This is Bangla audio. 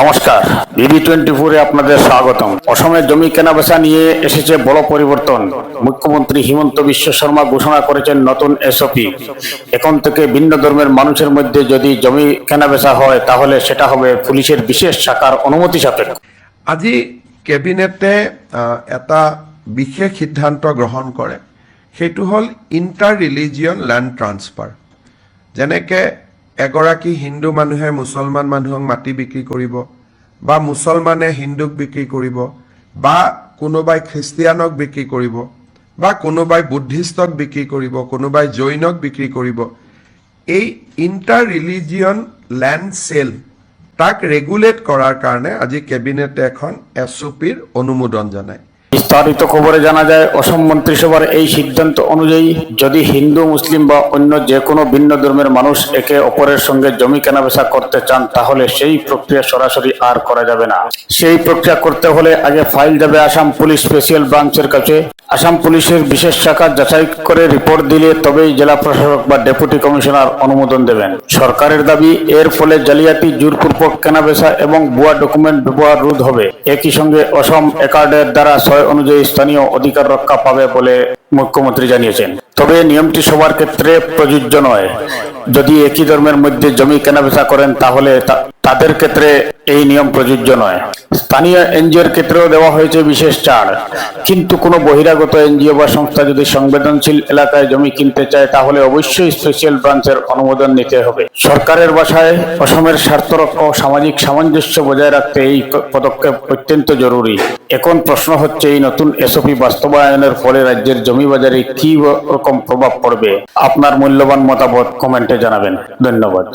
নমস্কার, বিবি 24 এ আপনাদের স্বাগতম। অসমে জমি কেনাবেচা নিয়ে এসেছে বড় পরিবর্তন। মুখ্যমন্ত্রী হিমন্ত বিশ্ব শর্মা ঘোষণা করেছেন নতুন এসওপি। এখন থেকে ভিন্ন ধর্মের মানুষের মধ্যে যদি জমি কেনাবেচা হয় তাহলে সেটা হবে পুলিশের বিশেষ শাখার অনুমতি সাপেক্ষ। আজি কেবিনেটে এটা বিশেষ সিদ্ধান্ত গ্ৰহণ কৰে, সেইটো হ'ল ইণ্টাৰ ৰিলিজিয়ন লেণ্ড ট্ৰান্সফাৰ। যেনেকৈ এগৰাকী হিন্দু মানুহে মুছলমান মানুহক মাটি বিক্ৰী কৰিব, বা মুছলমানে হিন্দুক বিক্ৰী কৰিব, বা কোনোবাই খ্ৰীষ্টিয়ানক বিক্ৰী কৰিব, বা কোনোবাই বুদ্ধিষ্টক বিক্ৰী কৰিব, কোনোবাই জৈনক বিক্ৰী কৰিব। এই ইণ্টাৰ ৰিলিজিয়ন লেণ্ড চেল তাক ৰেগুলেট কৰাৰ কাৰণে আজি কেবিনেটে এখন এছওপিৰ অনুমোদন জনায়। বিস্তারিত খবরে জানা যায়, অসম মন্ত্রিসভার এই সিদ্ধান্ত অনুযায়ী যদি হিন্দু, মুসলিম বা অন্য যে কোনো ভিন্ন ধর্মের মানুষ একে অপরের সঙ্গে জমি কেনাবেচা করতে চান তাহলে সেই প্রক্রিয়া সরাসরি আর করা যাবে না। সেই প্রক্রিয়া করতে হলে আগে ফাইল যাবে আসাম পুলিশ স্পেশাল ব্রাঞ্চের কাছে। আসাম পুলিশের বিশেষ শাখা যাচাই করে রিপোর্ট দিলে তবেই জেলা প্রশাসক বা ডেপুটি কমিশনার অনুমোদন দেবেন। সরকারের দাবি, এর ফলে জালিয়াতি, জোরপূর্বক কেনাবেচা এবং ভুয়া ডকুমেন্ট ব্যবহার রোধ হবে। একই সঙ্গে অসম অ্যাকর্ডের দ্বারা 6 অনুযায়ী স্থানীয় অধিকার রক্ষা পাবে বলে মুখ্যমন্ত্রী জানিয়েছেন। তবে নিয়মটি সবার ক্ষেত্রে প্রযোজ্য নয়। যদি একই ধর্মের মধ্যে জমি কেনাবেচা করেন তাহলে তাদের ক্ষেত্রে এই নিয়ম প্রযোজ্য নয়। স্থানীয় এনজিওর ক্ষেত্রেও দেওয়া হয়েছে বিশেষ ছাড়, কিন্তু কোনো বহিরাগত এনজিও বা সংস্থা যদি সংবেদনশীল এলাকায় জমি কিনতে চায় তাহলে অবশ্যই স্পেশাল ব্রাঞ্চের অনুমোদন নিতে হবে। সরকারের ভাষায় অসমের স্বার্থ রক্ষা ও সামাজিক সামঞ্জস্য বজায় রাখতে এই পদক্ষেপ অত্যন্ত জরুরি। এখন প্রশ্ন হচ্ছে, এই নতুন এসওপি বাস্তবায়নের ফলে রাজ্যের জমি বাজারে কি রকম প্রভাব পড়বে? আপনার মূল্যবান মতামত কমেন্টে জানাবেন। ধন্যবাদ।